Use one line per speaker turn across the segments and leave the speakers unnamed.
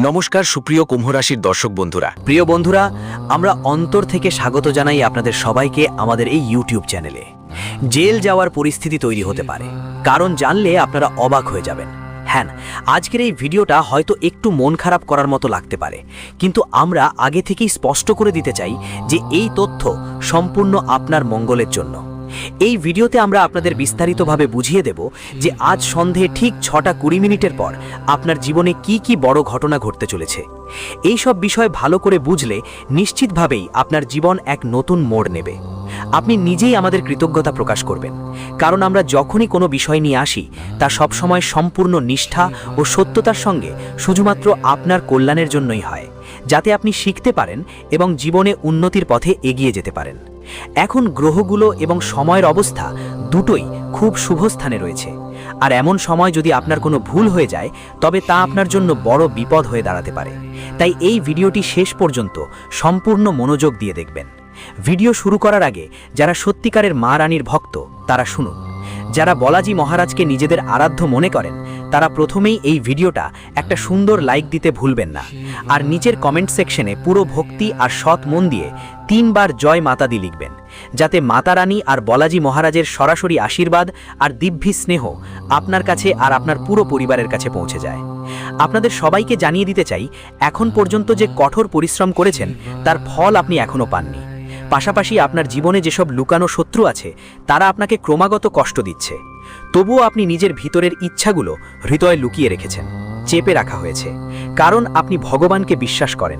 নমস্কার সুপ্রিয় কুম্ভ রাশির দর্শক বন্ধুরা।
প্রিয় বন্ধুরা, আমরা অন্তর থেকে স্বাগত জানাই আপনাদের সবাইকে আমাদের এই ইউটিউব চ্যানেলে। জেল যাওয়ার পরিস্থিতি তৈরি হতে পারে, কারণ জানলে আপনারা অবাক হয়ে যাবেন। হ্যাঁ, আজকের এই ভিডিওটা হয়তো একটু মন খারাপ করার মতো লাগতে পারে, কিন্তু আমরা আগে থেকেই স্পষ্ট করে দিতে চাই যে এই তথ্য সম্পূর্ণ আপনার মঙ্গলের জন্য। এই ভিডিওতে আমরা আপনাদের বিস্তারিতভাবে বুঝিয়ে দেব যে আজ সন্ধে ঠিক 6:20 মিনিটের পর আপনার জীবনে কি কি বড় ঘটনা ঘটতে চলেছে। এই সব বিষয় ভালো করে বুঝলে নিশ্চিতভাবেই আপনার জীবন এক নতুন মোড় নেবে। আপনি নিজেই আমাদের কৃতজ্ঞতা প্রকাশ করবেন, কারণ আমরা যখনই কোনো বিষয় নিয়ে আসি তা সবসময় সম্পূর্ণ নিষ্ঠা ও সত্যতার সঙ্গে শুধুমাত্র আপনার কল্যাণের জন্যই হয়, যাতে আপনি শিখতে পারেন এবং জীবনে উন্নতির পথে এগিয়ে যেতে পারেন। এখন গ্রহগুলো এবং সময়ের অবস্থা দুটোই খুব শুভ স্থানে রয়েছে, আর এমন সময় যদি আপনার কোনো ভুল হয়ে যায় তবে তা আপনার জন্য বড় বিপদ হয়ে দাঁড়াতে পারে। তাই এই ভিডিওটি শেষ পর্যন্ত সম্পূর্ণ মনোযোগ দিয়ে দেখবেন। ভিডিও শুরু করার আগে যারা সত্যিকারের মা রানীর ভক্ত তারা শুনুন। যারা বলাজি মহারাজকে নিজেদের আরাধ্য মনে করেন তারা প্রথমেই এই ভিডিওটা একটা সুন্দর লাইক দিতে ভুলবেন না, আর নিচের কমেন্ট সেকশনে পুরো ভক্তি আর সৎ মন দিয়ে 3 বার জয় মাতা দি লিখবেন, যাতে মাতা রানী আর বলাজি মহারাজের সরাসরি আশীর্বাদ আর দিব্যি স্নেহ আপনার কাছে আর আপনার পুরো পরিবারের কাছে পৌঁছে যায়। আপনাদের সবাইকে জানিয়ে দিতে চাই, এখন পর্যন্ত যে কঠোর পরিশ্রম করেছেন তার ফল আপনি এখনও পাননি। পাশাপাশি আপনার জীবনে যেসব লুকানো শত্রু আছে তারা আপনাকে ক্রমাগত কষ্ট দিচ্ছে, তবুও আপনি নিজের ভিতরের ইচ্ছাগুলো হৃদয়ে লুকিয়ে রেখেছেন, চেপে রাখা হয়েছে। কারণ আপনি ভগবানকে বিশ্বাস করেন,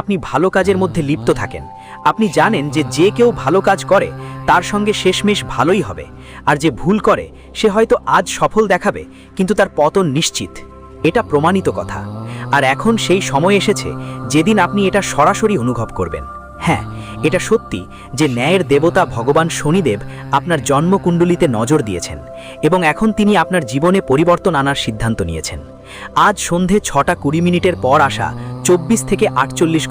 আপনি ভালো কাজের মধ্যে লিপ্ত থাকেন। আপনি জানেন যে যে কেউ ভালো কাজ করে তার সঙ্গে শেষমেশ ভালোই হবে, আর যে ভুল করে সে হয়তো আজ সফল দেখাবে কিন্তু তার পতন নিশ্চিত। এটা প্রমাণিত কথা। আর এখন সেই সময় এসেছে যেদিন আপনি এটা সরাসরি অনুভব করবেন। হ্যাঁ, এটা সত্যি যে ন্যায়ের দেবতা ভগবান শনিদেব আপনার জন্মকুণ্ডলিতে নজর দিয়েছেন এবং এখন তিনি আপনার জীবনে পরিবর্তন আনার সিদ্ধান্ত নিয়েছেন। আজ সন্ধে 6:20 মিনিটের পর আসা 24 থেকে 48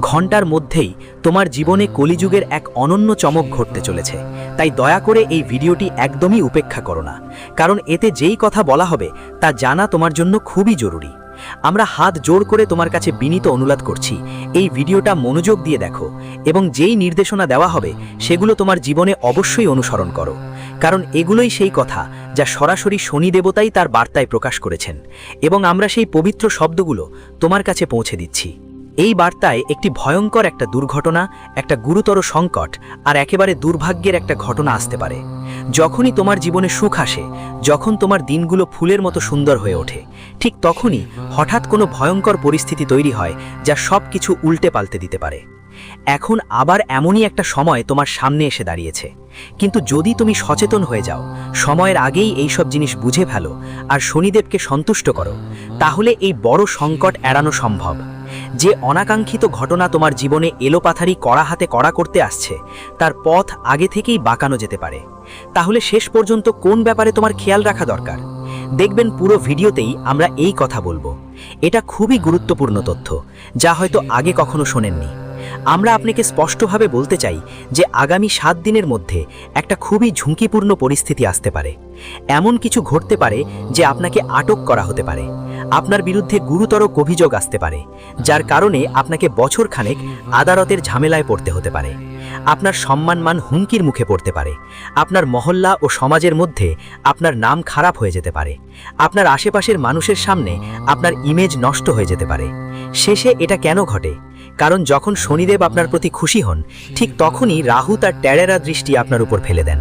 ঘন্টার মধ্যেই তোমার জীবনে কলিযুগের এক অনন্য চমক ঘটতে চলেছে। তাই দয়া করে এই ভিডিওটি একদমই উপেক্ষা করো না, কারণ এতে যেই কথা বলা হবে তা জানা তোমার জন্য খুবই জরুরি। আমরা হাত জোড় করে তোমার কাছে বিনীত অনুরোধ করছি, এই ভিডিওটা মনোযোগ দিয়ে দেখো এবং যেই নির্দেশনা দেওয়া হবে সেগুলো তোমার জীবনে অবশ্যই অনুসরণ করো, কারণ এগুলোই সেই কথা যা সরাসরি শনি দেবতাই তার বার্তায় প্রকাশ করেছেন এবং আমরা সেই পবিত্র শব্দগুলো তোমার কাছে পৌঁছে দিচ্ছি। এই বার্তায় একটি ভয়ঙ্কর একটা দুর্ঘটনা, একটা গুরুতর সংকট আর একেবারে দুর্ভাগ্যের একটা ঘটনা আসতে পারে। যখনই তোমার জীবনে সুখ আসে, যখন তোমার দিনগুলো ফুলের মতো সুন্দর হয়ে ওঠে, ঠিক তখনই হঠাৎ কোনো ভয়ঙ্কর পরিস্থিতি তৈরি হয় যা সব কিছু উল্টে পাল্টে দিতে পারে। এখন আবার এমনই একটা সময় তোমার সামনে এসে দাঁড়িয়েছে, কিন্তু যদি তুমি সচেতন হয়ে যাও, সময়ের আগেই এই সব জিনিস বুঝে ফেলো আর শনিদেবকে সন্তুষ্ট করো, তাহলে এই বড় সংকট এড়ানো সম্ভব। যে অনাকাঙ্ক্ষিত ঘটনা তোমার জীবনে এলোপাথারি কড়া হাতে কড়া করতে আসছে তার পথ আগে থেকেই বাঁকানো যেতে পারে। তাহলে শেষ পর্যন্ত কোন ব্যাপারে তোমার খেয়াল রাখা দরকার? দেখবেন পুরো ভিডিওতেই আমরা এই কথা বলবো। এটা খুবই গুরুত্বপূর্ণ তথ্য, যা হয়তো আগে কখনো শোনেননি। আমরা আপনাকে স্পষ্টভাবে বলতে চাই যে আগামী 7 দিনের মধ্যে একটা খুবই ঝুঁকিপূর্ণ পরিস্থিতি আসতে পারে। এমন কিছু ঘটতে পারে যে আপনাকে আটক করা হতে পারে, আপনার বিরুদ্ধে গুরুতর অভিযোগ আসতে পারে, যার কারণে আপনাকে বছরখানেক আদালতের ঝামেলায় পড়তে হতে পারে। আপনার সম্মানমান হুমকির মুখে পড়তে পারে, আপনার মহল্লা ও সমাজের মধ্যে আপনার নাম খারাপ হয়ে যেতে পারে, আপনার আশেপাশের মানুষের সামনে আপনার ইমেজ নষ্ট হয়ে যেতে পারে। শেষে এটা কেন ঘটে? কারণ যখন শনিদেব আপনার প্রতি খুশি হন, ঠিক তখনই রাহু তার টেরেরা দৃষ্টি আপনার উপর ফেলে দেন,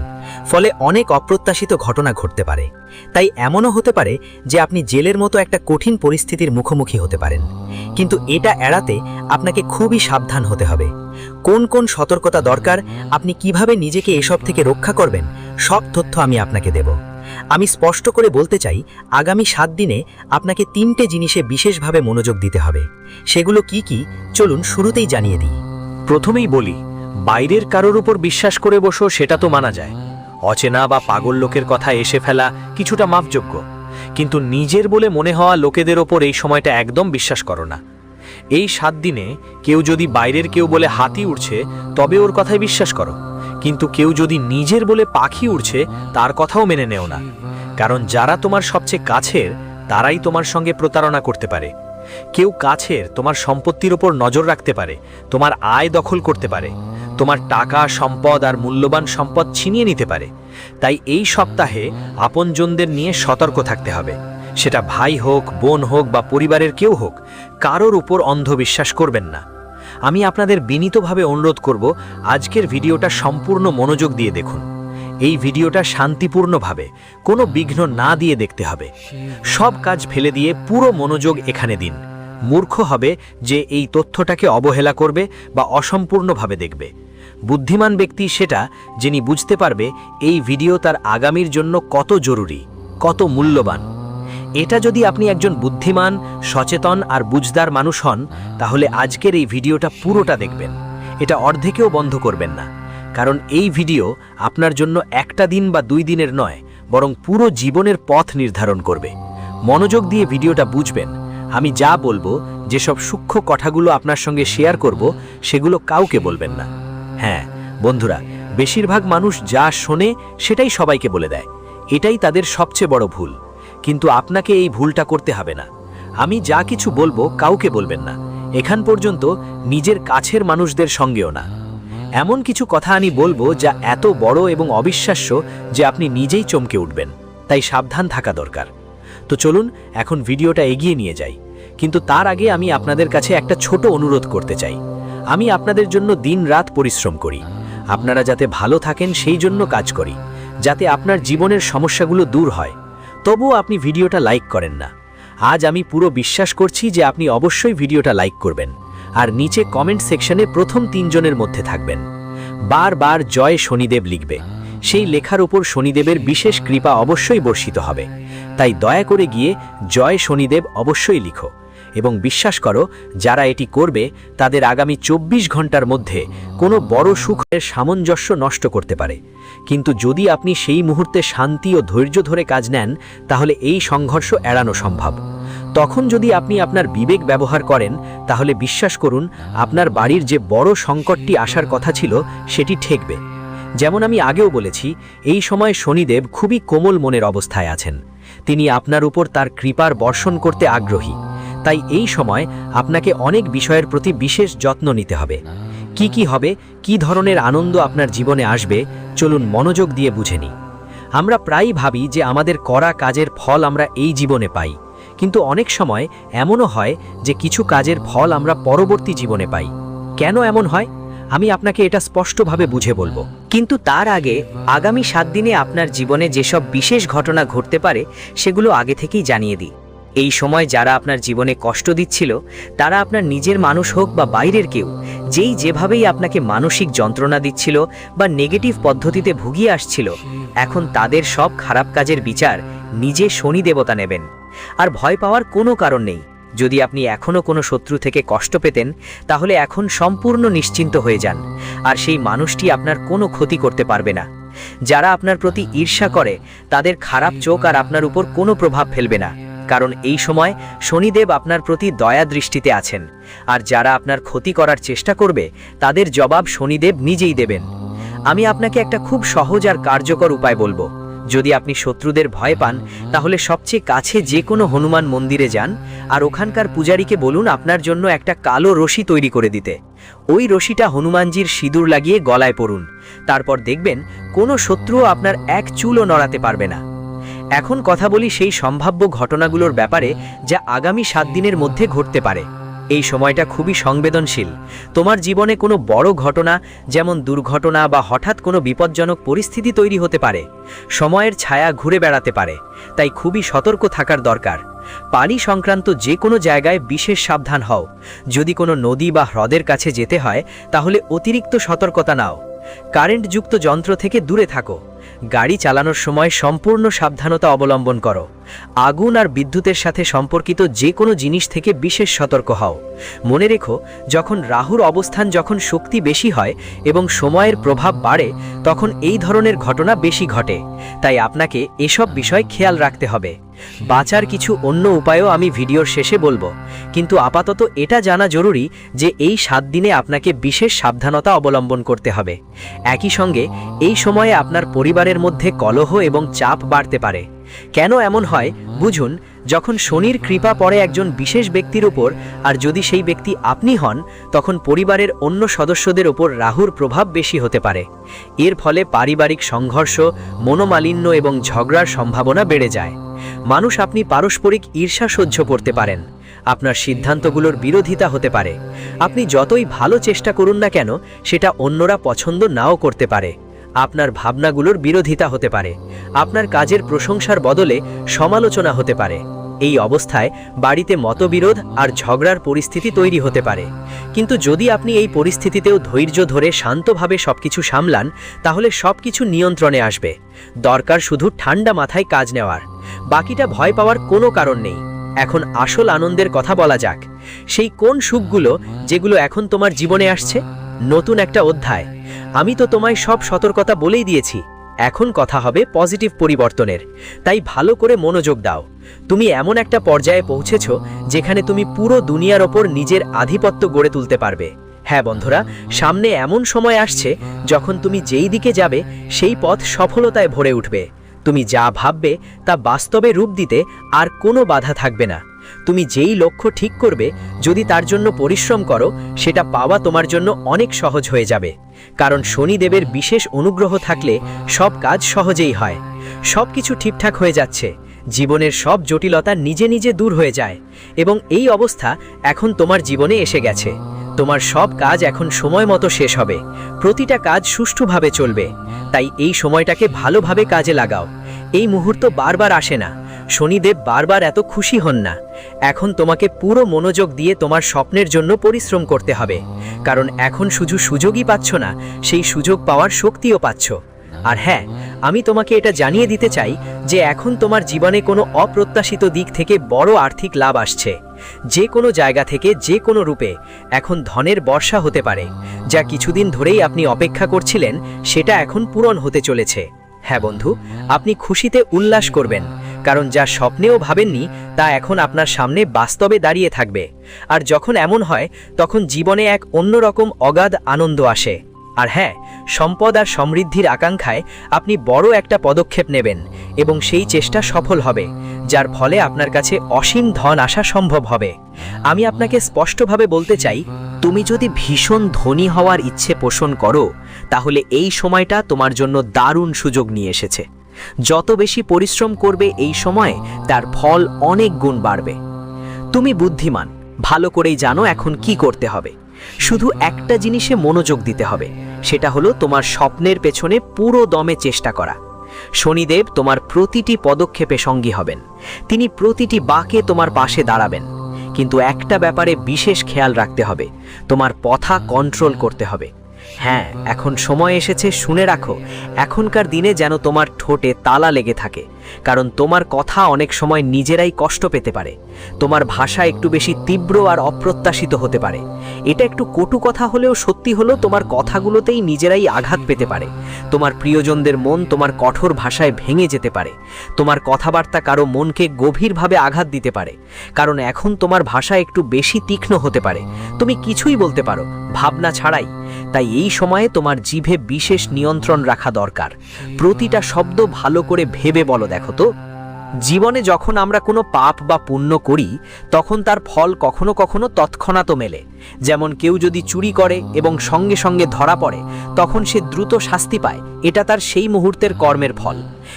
ফলে অনেক অপ্রত্যাশিত ঘটনা ঘটতে পারে। তাই এমনও হতে পারে যে আপনি জেলের মতো একটা কঠিন পরিস্থিতির মুখোমুখি হতে পারেন, কিন্তু এটা এড়াতে আপনাকে খুবই সাবধান হতে হবে। কোন কোন সতর্কতা দরকার, আপনি কিভাবে নিজেকে এসব থেকে রক্ষা করবেন, সব তথ্য আমি আপনাকে দেব। আমি স্পষ্ট করে বলতে চাই, আগামী 7 দিনে আপনাকে 3টে জিনিসে বিশেষভাবে মনোযোগ দিতে হবে। সেগুলো কি কি, চলুন শুরুতেই জানিয়ে দিই।
প্রথমেই বলি, বাইরের কারোর উপর বিশ্বাস করে বসো সেটা তো মানা যায়, অচেনা বা পাগল লোকের কথা এসে ফেলা কিছুটা মাপযোগ্য, কিন্তু নিজের বলে মনে হওয়া লোকেদের ওপর এই সময়টা একদম বিশ্বাস করো না। এই 7 দিনে কেউ যদি বাইরের কেউ বলে হাতি উড়ছে তবে ওর কথায় বিশ্বাস করো, কিন্তু কেউ যদি নিজের বলে পাখি উড়ছে তার কথাও মেনে নেও না, কারণ যারা তোমার সবচেয়ে কাছের তারাই তোমার সঙ্গে প্রতারণা করতে পারে। কেউ কাছের তোমার সম্পত্তির ওপর নজর রাখতে পারে, তোমার আয় দখল করতে পারে, তোমার টাকা, সম্পদ আর মূল্যবান সম্পদ ছিনিয়ে নিতে পারে। তাই এই সপ্তাহে আপনজনদের নিয়ে সতর্ক থাকতে হবে। সেটা ভাই হোক, বোন হোক বা পরিবারের কেউ হোক, কারোর উপর অন্ধবিশ্বাস করবেন না। আমি আপনাদের বিনীতভাবে অনুরোধ করব, আজকের ভিডিওটা সম্পূর্ণ মনোযোগ দিয়ে দেখুন। এই ভিডিওটা শান্তিপূর্ণভাবে, কোনো বিঘ্ন না দিয়ে দেখতে হবে। সব কাজ ফেলে দিয়ে পুরো মনোযোগ এখানে দিন। মূর্খ হবে যে এই তথ্যটাকে অবহেলা করবে বা অসম্পূর্ণভাবে দেখবে। বুদ্ধিমান ব্যক্তি সেটা, যিনি বুঝতে পারবে এই ভিডিও তার আগামীর জন্য কত জরুরি, কত মূল্যবান। এটা যদি আপনি একজন বুদ্ধিমান, সচেতন আর বুঝদার মানুষ হন, তাহলে আজকের এই ভিডিওটা পুরোটা দেখবেন। এটা অর্ধেকেও বন্ধ করবেন না, কারণ এই ভিডিও আপনার জন্য একটা দিন বা 2 দিনের নয়, বরং পুরো জীবনের পথ নির্ধারণ করবে। মনোযোগ দিয়ে ভিডিওটা বুঝবেন। আমি যা বলবো, যেসব সূক্ষ্ম কথাগুলো আপনার সঙ্গে শেয়ার করব, সেগুলো কাউকে বলবেন না। হ্যাঁ বন্ধুরা, বেশিরভাগ মানুষ যা শোনে সেটাই সবাইকে বলে দেয়। এটাই তাদের সবচেয়ে বড় ভুল। কিন্তু আপনাকে এই ভুলটা করতে হবে না। আমি যা কিছু বলবো কাউকে বলবেন না, এখান পর্যন্ত নিজের কাছের মানুষদের সঙ্গেও না। এমন কিছু কথা আমি বলবো যা এত বড় এবং অবিশ্বাস্য যে আপনি নিজেই চমকে উঠবেন। তাই সাবধান থাকা দরকার। তো চলুন এখন ভিডিওটা এগিয়ে নিয়ে যাই। কিন্তু তার আগে আমি আপনাদের কাছে একটা ছোট অনুরোধ করতে চাই। আমি আপনাদের জন্য দিন-রাত পরিশ্রম করি। আপনারা যাতে ভালো থাকেন সেই জন্য কাজ করি, যাতে আপনার জীবনের সমস্যাগুলো দূর হয়। তবুও আপনি ভিডিওটা লাইক করেন না। আজ আমি পুরো বিশ্বাস করছি যে আপনি অবশ্যই ভিডিওটা লাইক করবেন আর নিচে কমেন্ট সেকশনে প্রথম 3 জনের মধ্যে থাকবেন। বারবার জয় শনিদেব লিখবে। সেই লেখার উপর শনিদেবের বিশেষ কৃপা অবশ্যই বর্ষিত হবে। তাই দয়া করে গিয়ে জয় শনিদেব অবশ্যই লিখো এবং বিশ্বাস করো, যারা এটি করবে তাদের আগামী 24 ঘন্টার মধ্যে কোনো বড় সুখের সামঞ্জস্য নষ্ট করতে পারে। কিন্তু যদি আপনি সেই মুহূর্তে শান্তি ও ধৈর্য ধরে কাজ নেন, তাহলে এই সংঘর্ষ এড়ানো সম্ভব। তখন যদি আপনি আপনার বিবেক ব্যবহার করেন, তাহলে বিশ্বাস করুন, আপনার বাড়ির যে বড় সংকটটি আসার কথা ছিল সেটি ঠেকবে। যেমন আমি আগেও বলেছি, এই সময় শনিদেব খুবই কোমল মনের অবস্থায় আছেন। তিনি আপনার উপর তার কৃপার বর্ষণ করতে আগ্রহী। তাই এই সময় আপনাকে অনেক বিষয়ের প্রতি বিশেষ যত্ন নিতে হবে। কি হবে, কি ধরনের আনন্দ আপনার জীবনে আসবে, চলুন মনোযোগ দিয়ে বুঝে নিই। আমরা প্রায়ই ভাবি যে আমাদের করা কাজের ফল আমরা এই জীবনে পাই, কিন্তু অনেক সময় এমনও হয় যে কিছু কাজের ফল আমরা পরবর্তী জীবনে পাই। কেন এমন হয়, আমি আপনাকে এটা স্পষ্টভাবে বুঝে বলবো।
কিন্তু তার আগে আগামী 7 দিনে আপনার জীবনে যেসব বিশেষ ঘটনা ঘটতে পারে সেগুলো আগে থেকেই জানিয়ে দিই। এই সময় যারা আপনার জীবনে কষ্ট দিচ্ছিল, তারা আপনার নিজের মানুষ হোক বা বাইরের কেউ, যেভাবেই আপনাকে মানসিক যন্ত্রণা দিচ্ছিল বা নেগেটিভ পদ্ধতিতে ভুগিয়ে আসছিল, এখন তাদের সব খারাপ কাজের বিচার নিজে শনি দেবতা নেবেন। আর ভয় পাওয়ার কোনো কারণ নেই। যদি আপনি এখনও কোনো শত্রু থেকে কষ্ট পেতেন, তাহলে এখন সম্পূর্ণ নিশ্চিন্ত হয়ে যান, আর সেই মানুষটি আপনার কোনো ক্ষতি করতে পারবে না। যারা আপনার প্রতি ঈর্ষা করে, তাদের খারাপ চোখ আর আপনার উপর কোনো প্রভাব ফেলবে না, কারণ এই সময় শনিদেব আপনার প্রতি দয়া দৃষ্টিতে আছেন। আর যারা আপনার ক্ষতি করার চেষ্টা করবে, তাদের জবাব শনিদেব নিজেই দেবেন। আমি আপনাকে একটা খুব সহজ আর কার্যকর উপায় বলবো। যদি আপনি শত্রুদের ভয় পান, তাহলে সবচেয়ে কাছে যে কোনো হনুমান মন্দিরে যান আর ওখানকার পূজারীকে বলুন আপনার জন্য একটা কালো রশি তৈরি করে দিতে। ওই রশিটা হনুমানজির সিঁদুর লাগিয়ে গলায় পরুন। তারপর দেখবেন কোনো শত্রুও আপনার এক চুলও নড়াতে পারবে না। এখন কথা বলি সেই সম্ভাব্য ঘটনাগুলোর ব্যাপারে যা আগামী 7 দিনের মধ্যে ঘটতে পারে। এই সময়টা খুবই সংবেদনশীল। তোমার জীবনে কোনো বড় ঘটনা, যেমন দুর্ঘটনা বা হঠাৎ কোনো বিপজ্জনক পরিস্থিতি তৈরি হতে পারে। সময়ের ছায়া ঘুরে বেড়াতে পারে, তাই খুবই সতর্ক থাকার দরকার। পানি সংক্রান্ত যে কোনো জায়গায় বিশেষ সাবধান হও। যদি কোনো নদী বা হ্রদের কাছে যেতে হয়, তাহলে অতিরিক্ত সতর্কতা নাও। কারেন্টযুক্ত যন্ত্র থেকে দূরে থাকো। গাড়ি চালানোর সময় সম্পূর্ণ সাবধানতা অবলম্বন করো। আগুন আর বিদ্যুতের সাথে সম্পর্কিত যে কোনো জিনিস থেকে বিশেষ সতর্ক হও। মনে রেখো, যখন রাহুর অবস্থান যখন শক্তি বেশি হয় এবং সময়ের প্রভাব বাড়ে, তখন এই ধরনের ঘটনা বেশি ঘটে। তাই আপনাকে এসব বিষয় খেয়াল রাখতে হবে। বাঁচার কিছু অন্য উপায়ও আমি ভিডিওর শেষে বলবো, কিন্তু আপাতত এটা জানা জরুরি যে এই 7 দিনে আপনাকে বিশেষ সাবধানতা অবলম্বন করতে হবে। একই সঙ্গে এই সময়ে আপনার পরিবারের মধ্যে কলহ এবং চাপ বাড়তে পারে। কেন এমন হয় বুঝুন। যখন শনির কৃপা পড়ে একজন বিশেষ ব্যক্তির উপর, আর যদি সেই ব্যক্তি আপনি হন, তখন পরিবারের অন্য সদস্যদের উপর রাহুর প্রভাব বেশি হতে পারে। এর ফলে পারিবারিক সংঘর্ষ, মনোমালিন্য এবং ঝগড়ার সম্ভাবনা বেড়ে যায়। মানুষ আপনি পারস্পরিক ঈর্ষা সহ্য করতে পারেন। আপনার সিদ্ধান্তগুলোর বিরোধিতা হতে পারে। আপনি যতই ভালো চেষ্টা করুন না কেন, সেটা অন্যরা পছন্দ নাও করতে পারে। আপনার ভাবনাগুলোর বিরোধিতা হতে পারে। আপনার কাজের প্রশংসার বদলে সমালোচনা হতে পারে। এই অবস্থায় বাড়িতে মতবিরোধ আর ঝগড়ার পরিস্থিতি তৈরি হতে পারে। কিন্তু যদি আপনি এই পরিস্থিতিতেও ধৈর্য ধরে শান্তভাবে সবকিছু সামলান, তাহলে সবকিছু নিয়ন্ত্রণে আসবে। দরকার শুধু ঠান্ডা মাথায় কাজ নেওয়ার। বাকিটা ভয় পাওয়ার কোনো কারণ নেই। এখন আসল আনন্দের কথা বলা যাক। সেই কোন সুখগুলো যেগুলো এখন তোমার জীবনে আসছে? নতুন একটা অধ্যায়। আমি তো তোমায় সব সতর্কতা বলেই দিয়েছি। এখন কথা হবে পজিটিভ পরিবর্তনের। তাই ভালো করে মনোযোগ দাও। তুমি এমন একটা পর্যায়ে পৌঁছেছো যেখানে তুমি পুরো দুনিয়ার ওপর নিজের আধিপত্য গড়ে তুলতে পারবে। হ্যাঁ বন্ধুরা, সামনে এমন সময় আসছে যখন তুমি যেই দিকে যাবে সেই পথ সফলতায় ভরে উঠবে। তুমি যা ভাববে তা বাস্তবে রূপ দিতে আর কোনো বাধা থাকবে না। তুমি যেই লক্ষ্য ঠিক করবে, যদি তার জন্য পরিশ্রম করো, সেটা পাওয়া তোমার জন্য অনেক সহজ হয়ে যাবে। কারণ শনিদেবের বিশেষ অনুগ্রহ থাকলে সব কাজ সহজেই হয়। সব কিছু ঠিকঠাক হয়ে যাচ্ছে। জীবনের সব জটিলতা নিজে নিজে দূর হয়ে যায়। এবং এই অবস্থা এখন তোমার জীবনে এসে গেছে। তোমার সব কাজ এখন সময় মতো শেষ হবে। প্রতিটা কাজ সুষ্ঠুভাবে চলবে। তাই এই সময়টাকে ভালোভাবে কাজে লাগাও। এই মুহূর্ত বারবার আসে না। শনিদেব বারবার এত খুশি হন না। এখন তোমাকে পুরো মনোযোগ দিয়ে তোমার স্বপ্নের জন্য পরিশ্রম করতে হবে। কারণ এখন শুধু সুযোগই পাচ্ছ না, সেই সুযোগ পাওয়ার শক্তিও পাচ্ছ। আর হ্যাঁ, আমি তোমাকে এটা জানিয়ে দিতে চাই যে এখন তোমার জীবনে কোনো অপ্রত্যাশিত দিক থেকে বড় আর্থিক লাভ আসছে। যে কোনো জায়গা থেকে যে কোনো রূপে এখন ধনের বর্ষা হতে পারে। যা কিছুদিন ধরেই আপনি অপেক্ষা করছিলেন, সেটা এখন পূরণ হতে চলেছে। হ্যাঁ বন্ধু, আপনি খুশিতে উল্লাস করবেন। কারণ যা স্বপ্নেও ভাবেননি তা এখন আপনার সামনে বাস্তবে দাঁড়িয়ে থাকবে। আর যখন এমন হয়, তখন জীবনে এক অন্যরকম অগাধ আনন্দ আসে। আর হ্যাঁ, সম্পদ আর সমৃদ্ধির আকাঙ্ক্ষায় আপনি বড় একটা পদক্ষেপ নেবেন এবং সেই চেষ্টা সফল হবে, যার ফলে আপনার কাছে অসীম ধন আসা সম্ভব হবে। আমি আপনাকে স্পষ্টভাবে বলতে চাই, তুমি যদি ভীষণ ধনী হওয়ার ইচ্ছে পোষণ করো, তাহলে এই সময়টা তোমার জন্য দারুণ সুযোগ নিয়ে এসেছে। যত বেশি পরিশ্রম করবে এই সময়ে, তার ফল অনেক গুণ বাড়বে। তুমি বুদ্ধিমান, ভালো করেই জানো এখন কি করতে হবে। শুধু একটা জিনিসে মনোযোগ দিতে হবে, সেটা হলো তোমার স্বপ্নের পেছনে পুরো দমে চেষ্টা করা। শনিদেব তোমার প্রতিটি পদক্ষেপে সঙ্গী হবেন। তিনি প্রতিটি বাঁকে তোমার পাশে দাঁড়াবেন। কিন্তু একটা ব্যাপারে বিশেষ খেয়াল রাখতে হবে, তোমার কথা কন্ট্রোল করতে হবে। হ্যাঁ, এখন সময় এসেছে, শুনে রাখো, এখনকার দিনে যেন তোমার ঠোঁটে তালা লেগে থাকে। কারণ তোমার কথা অনেক সময় নিজেরাই কষ্ট পেতে পারে। তোমার ভাষা একটু বেশি তীব্র আর অপ্রত্যাশিত হতে পারে। এটা একটু কটু কথা হলেও সত্যি হলো, তোমার কথাগুলোতেই নিজেরাই আঘাত পেতে পারে। তোমার প্রিয়জনদের মন তোমার কঠোর ভাষায় ভেঙে যেতে পারে। তোমার কথাবার্তা কারো মনকে গভীরভাবে আঘাত দিতে পারে। কারণ এখন তোমার ভাষা একটু বেশি তীক্ষ্ণ হতে পারে। তুমি কিছুই বলতে পারো ভাবনা ছাড়াই। তাই এই সময়ে তোমার জিভে বিশেষ নিয়ন্ত্রণ রাখা দরকার। প্রতিটা শব্দ ভালো করে ভেবে বলো। দেখো তো, জীবনে যখন আমরা কোনো পাপ বা পুণ্য করি, তখন তার ফল কখনো কখনো তৎক্ষণাৎ মেলে। যেমন কেউ যদি চুরি করে এবং সঙ্গে সঙ্গে ধরা পড়ে, তখন সে দ্রুত শাস্তি পায়। এটা তার সেই মুহূর্তের কর্মের ফল।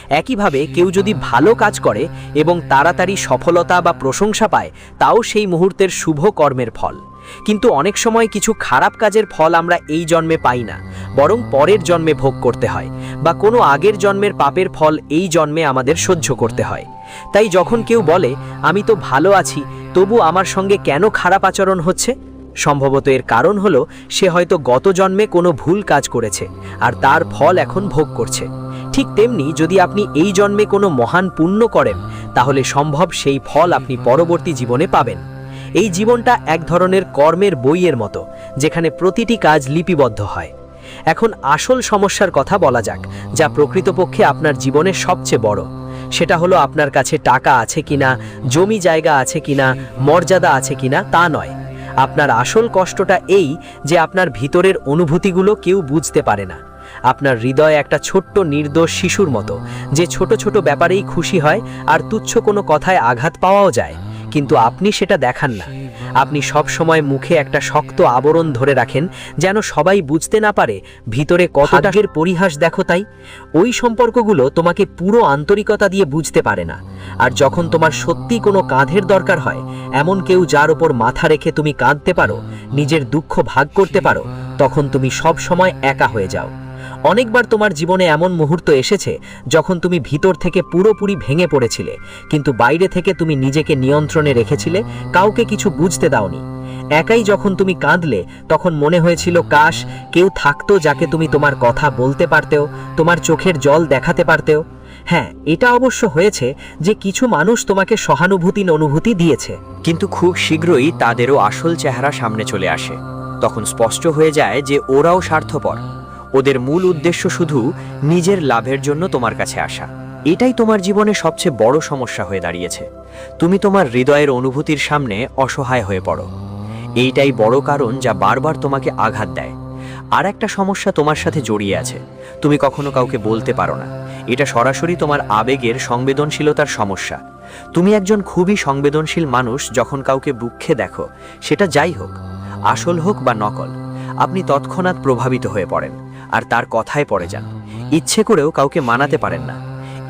একইভাবে কেউ যদি ভালো কাজ করে এবং তাড়াতাড়ি সফলতা বা প্রশংসা পায়, তাও সেই মুহূর্তের শুভ কর্মের ফল। কিন্তু অনেক সময় কিছু খারাপ কাজের ফল আমরা এই জন্মে পাই না, বরং পরের জন্মে ভোগ করতে হয়, বা কোনো আগের জন্মের পাপের ফল এই জন্মে আমাদের সহ্য করতে হয়। তাই যখন কেউ বলে আমি তো ভালো আছি, তবু আমার সঙ্গে কেন খারাপ আচরণ হচ্ছে, সম্ভবত এর কারণ হলো সে হয়তো গত জন্মে কোনো ভুল কাজ করেছে আর তার ফল এখন ভোগ করছে। ঠিক তেমনি যদি আপনি এই জন্মে কোনো মহান পুণ্য করেন, তাহলে সম্ভব সেই ফল আপনি পরবর্তী জীবনে পাবেন। এই জীবনটা এক ধরনের কর্মের বইয়ের মতো, যেখানে প্রতিটি কাজ লিপিবদ্ধ হয়। এখন আসল সমস্যার কথা বলা যাক, যা প্রকৃতপক্ষে আপনার জীবনের সবচেয়ে বড়। সেটা হলো আপনার কাছে টাকা আছে কিনা, জমি জায়গা আছে কিনা, মর্যাদা আছে কিনা তা নয়।
আপনার আসল কষ্টটা এই যে আপনার ভিতরের অনুভূতিগুলো কেউ বুঝতে পারে না। আপনার হৃদয় একটা ছোট্ট নির্দোষ শিশুর মতো, যে ছোট ছোট ব্যাপারেই খুশি হয় আর তুচ্ছ কোনো কথায় আঘাত পাওয়াও যায়, কিন্তু আপনি সেটা দেখান না। আপনি সব সময় মুখে একটা শক্ত আবরণ ধরে রাখেন, যেন সবাই বুঝতে না পারে ভিতরে কতটা পরিহাস দেখো। তাই ওই সম্পর্কগুলো তোমাকে পুরো আন্তরিকতা দিয়ে বুঝতে পারে না। আর যখন তোমার সত্যি কোনো কাঁধের দরকার হয়, এমন কেউ যার ওপর মাথা রেখে তুমি কাঁদতে পারো, নিজের দুঃখ ভাগ করতে পারো, তখন তুমি সব সময় একা হয়ে যাও। অনেকবার তোমার জীবনে এমন মুহূর্ত এসেছে যখন তুমি ভিতর থেকে পুরোপুরি ভেঙে পড়েছিলে, কিন্তু বাইরে থেকে তুমি নিজেকে নিয়ন্ত্রণে রেখেছিলে, কাউকে কিছু বুঝতে দাওনি। একাই যখন তুমি কাঁদলে, তখন মনে হয়েছিল কাশ কেউ থাকতো যাকে তুমি তোমার কথা বলতে পারতেও, তোমার চোখের জল দেখাতে পারতেও। হ্যাঁ, এটা অবশ্য হয়েছে যে কিছু মানুষ তোমাকে অনুভূতি দিয়েছে,
কিন্তু খুব শীঘ্রই তাদেরও আসল চেহারা সামনে চলে আসে। তখন স্পষ্ট হয়ে যায় যে ওরাও স্বার্থপর। ওদের মূল উদ্দেশ্য শুধু নিজের লাভের জন্য তোমার কাছে আসা। এটাই তোমার জীবনে সবচেয়ে বড় সমস্যা হয়ে দাঁড়িয়েছে। তুমি তোমার হৃদয়ের অনুভূতির সামনে অসহায় হয়ে পড়ো। এইটাই বড় কারণ যা বারবার তোমাকে আঘাত দেয়। আর একটা সমস্যা তোমার সাথে জড়িয়ে আছে, তুমি কখনো কাউকে বলতে পারো না। এটা সরাসরি তোমার আবেগের সংবেদনশীলতার সমস্যা। তুমি একজন খুবই সংবেদনশীল মানুষ। যখন কাউকে দুঃখে দেখো, সেটা যাই হোক, আসল হোক বা নকল, আপনি তৎক্ষণাৎ প্রভাবিত হয়ে পড়েন আর তার কথায় পড়ে যান। ইচ্ছে করেও কাউকে মানাতে পারেন না।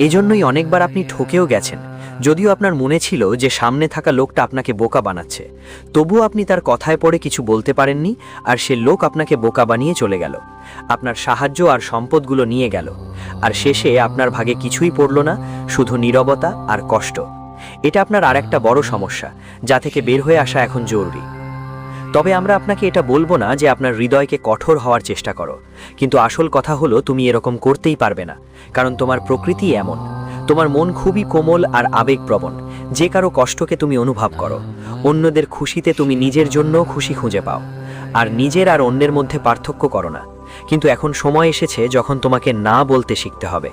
এজন্যই অনেকবার আপনি ঠকেও গেছেন, যদিও আপনার মনে ছিল যে সামনে থাকা লোকটা আপনাকে বোকা বানাচ্ছে। তবুও আপনি তার কথায় পড়ে কিছু বলতে পারেননি, আর সে লোক আপনাকে বোকা বানিয়ে চলে গেল, আপনার সাহায্য আর সম্পদগুলো নিয়ে গেল, আর শেষে আপনার ভাগে কিছুই পড়ল না, শুধু নীরবতা আর কষ্ট। এটা আপনার আরেকটা বড় সমস্যা, যা থেকে বের হয়ে আসা এখন জরুরি। তবে আমরা আপনাকে এটা বলবো না যে আপনার হৃদয়কে কঠোর হওয়ার চেষ্টা করো, কিন্তু আসল কথা হলো তুমি এরকম করতেই পারবে না, কারণ তোমার প্রকৃতি এমন। তোমার মন খুবই কোমল আর আবেগপ্রবণ। যে কারো কষ্টকে তুমি অনুভব করো, অন্যদের খুশিতে তুমি নিজের জন্য খুশি খুঁজে পাও, আর নিজের আর অন্যের মধ্যে পার্থক্য করো না। কিন্তু এখন সময় এসেছে যখন তোমাকে না বলতে শিখতে হবে।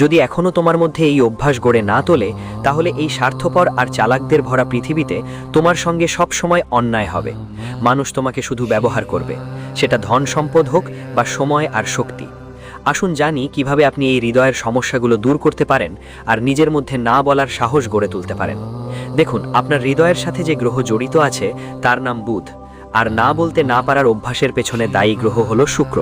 যদি এখনো তোমার মধ্যে এই অভ্যাস গড়ে না তোলে, তাহলে এই স্বার্থপর আর চালাকদের ভরা পৃথিবীতে তোমার সঙ্গে সব সময় অন্যায় হবে। মানুষ তোমাকে শুধু ব্যবহার করবে, সেটা ধন সম্পদ হোক বা সময় আর শক্তি। আসুন জানি কিভাবে আপনি এই হৃদয়ের সমস্যাগুলো দূর করতে পারেন আর নিজের মধ্যে না বলার সাহস গড়ে তুলতে পারেন। দেখুন, আপনার হৃদয়ের সাথে যে গ্রহ জড়িত আছে তার নাম বুধ, আর না বলতে না পারার অভ্যাসের পেছনে দায়ী গ্রহ হলো শুক্র।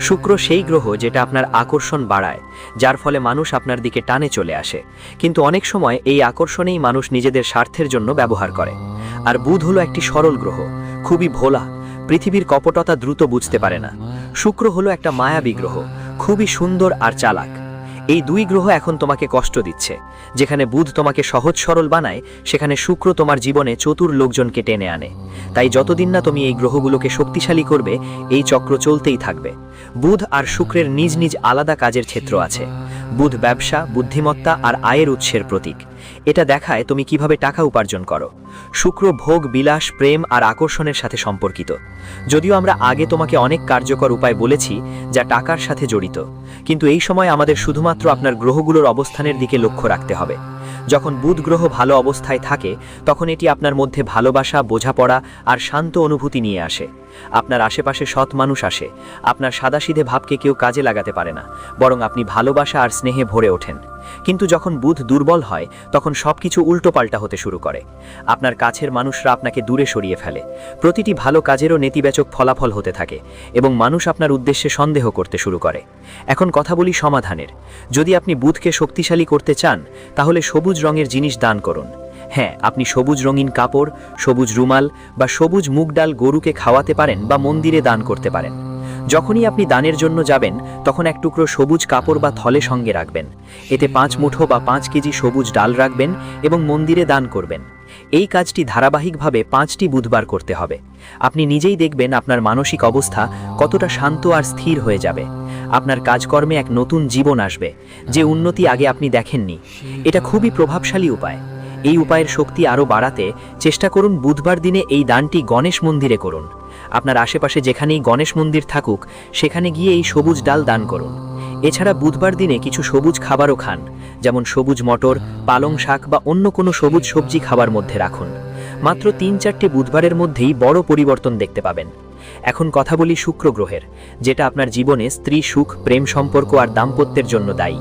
শুক্র সেই গ্রহ যেটা আপনার আকর্ষণ বাড়ায়, যার ফলে মানুষ আপনার দিকে টানে চলে আসে। কিন্তু অনেক সময় এই আকর্ষণেই মানুষ নিজেদের স্বার্থের জন্য ব্যবহার করে। আর বুধ হলো একটি সরল গ্রহ, খুবই ভোলা, পৃথিবীর কপটতা দ্রুত বুঝতে পারে না। শুক্র হলো একটা মায়াবী গ্রহ, খুবই সুন্দর আর চালাক। এই দুই গ্রহ এখন তোমাকে কষ্ট দিচ্ছে। যেখানে বুধ তোমাকে সহজ সরল বানায়, সেখানে শুক্র তোমার জীবনে চতুর লোকজনকে টেনে আনে। তাই যতদিন না তুমি এই গ্রহগুলোকে শক্তিশালী করবে, এই চক্র চলতেই থাকবে। বুধ আর শুক্রের নিজ নিজ আলাদা কাজের ক্ষেত্র আছে। বুধ ব্যবসা, বুদ্ধিমত্তা আর আয়ের উৎসের প্রতীক। এটা দেখায় তুমি কিভাবে টাকা উপার্জন করো। শুক্র ভোগ, বিলাস, প্রেম আর আকর্ষণের সাথে সম্পর্কিত। যদিও আমরা আগে তোমাকে অনেক কার্যকর উপায় বলেছি যা টাকার সাথে জড়িত, কিন্তু এই সময় আমাদের শুধুমাত্র আপনার গ্রহগুলোর অবস্থানের দিকে লক্ষ্য রাখতে হবে। যখন বুধ গ্রহ ভালো অবস্থায় থাকে, তখন এটি আপনার মধ্যে ভালোবাসা, বোঝাপড়া আর শান্ত অনুভূতি নিয়ে আসে। আপনার আশেপাশে সৎ মানুষ আসে। আপনার সাদাসিধে ভাবকে কেউ কাজে লাগাতে পারে না, বরং আপনি ভালোবাসা আর স্নেহে ভরে ওঠেন। কিন্তু যখন বুধ দুর্বল হয়, তখন সবকিছু উল্টোপাল্টা হতে শুরু করে। আপনার কাছের মানুষরা আপনাকে দূরে সরিয়ে ফেলে। প্রতিটি ভালো কাজেরও নেতিবাচক ফলাফল হতে থাকে এবং মানুষ আপনার উদ্দেশ্যে সন্দেহ করতে শুরু করে। এখন কথা বলি সমাধানের। যদি আপনি বুধকে শক্তিশালী করতে চান, তাহলে সবুজ রঙের জিনিস দান করুন। হ্যাঁ, আপনি সবুজ রঙিন কাপড়, সবুজ রুমাল বা সবুজ মুগ ডাল গরুকে খাওয়াতে পারেন বা মন্দিরে দান করতে পারেন। যখনই আপনি দানের জন্য যাবেন, তখন এক টুকরো সবুজ কাপড় বা থলে সঙ্গে রাখবেন। এতে 5 মুঠো বা 5 কেজি সবুজ ডাল রাখবেন এবং মন্দিরে দান করবেন। এই কাজটি ধারাবাহিকভাবে 5টি বুধবার করতে হবে। আপনি নিজেই দেখবেন আপনার মানসিক অবস্থা কতটা শান্ত আর স্থির হয়ে যাবে। আপনার কাজকর্মে এক নতুন জীবন আসবে, যে উন্নতি আগে আপনি দেখেননি। এটা খুবই প্রভাবশালী উপায়। এই উপায়ের শক্তি আরও বাড়াতে চেষ্টা করুন বুধবার দিনে এই দানটি গণেশ মন্দিরে করুন। আপনার আশেপাশে যেখানেই গণেশ মন্দির থাকুক, সেখানে গিয়ে এই সবুজ ডাল দান করুন। এছাড়া বুধবার দিনে কিছু সবুজ খাবারও খান, যেমন সবুজ মটর, পালং শাক বা অন্য কোনো সবুজ সবজি খাবার মধ্যে রাখুন।
মাত্র ৩-৪টি বুধবারের মধ্যেই বড় পরিবর্তন দেখতে পাবেন। এখন কথা বলি শুক্র গ্রহের, যেটা আপনার জীবনে স্ত্রী সুখ, প্রেম সম্পর্ক আর দাম্পত্যের জন্য দায়ী।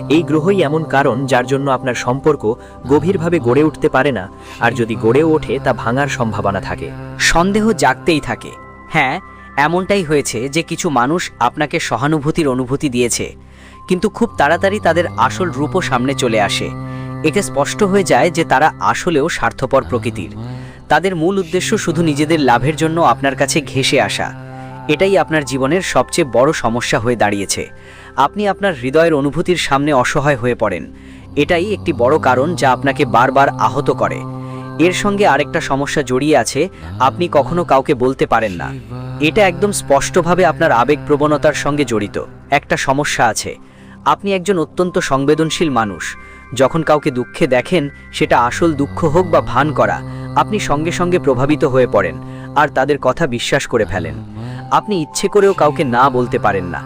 এই গ্রহই এমন কারণ যার জন্য আপনার সম্পর্ক গভীরভাবে গড়ে উঠতে পারে না, আর যদি গড়েও ওঠে তা ভাঙার সম্ভাবনা থাকে।
সন্দেহ জাগতেই থাকে। হ্যাঁ, এমনটাই হয়েছে যে কিছু মানুষ আপনাকে সহানুভূতির অনুভূতি দিয়েছে, কিন্তু খুব তাড়াতাড়ি তাদের আসল রূপও সামনে চলে আসে। এতে স্পষ্ট হয়ে যায় যে তারা আসলেও স্বার্থপর প্রকৃতির। তাদের মূল উদ্দেশ্য শুধু নিজেদের লাভের জন্য আপনার কাছে ঘেঁষে আসা। এটাই আপনার জীবনের সবচেয়ে বড় সমস্যা হয়ে দাঁড়িয়েছে। আপনি আপনার হৃদয়ের অনুভূতির সামনে অসহায় হয়ে পড়েন। এটাই একটি বড় কারণ যা আপনাকে বারবার আহত করে। এর সঙ্গে আরেকটা সমস্যা জড়িয়ে আছে, আপনি কখনো কাউকে বলতে পারেন না। এটা একদম স্পষ্টভাবে আপনার আবেগপ্রবণতার সঙ্গে জড়িত। একটা সমস্যা আছে, আপনি একজন অত্যন্ত সংবেদনশীল মানুষ। যখন কাউকে দুঃখে দেখেন, সেটা আসল দুঃখ হোক বা ভান করা, আপনি সঙ্গে সঙ্গে প্রভাবিত হয়ে পড়েন আর তাদের কথা বিশ্বাস করে ফেলেন। আপনি ইচ্ছে করেও কাউকে না বলতে পারেন না,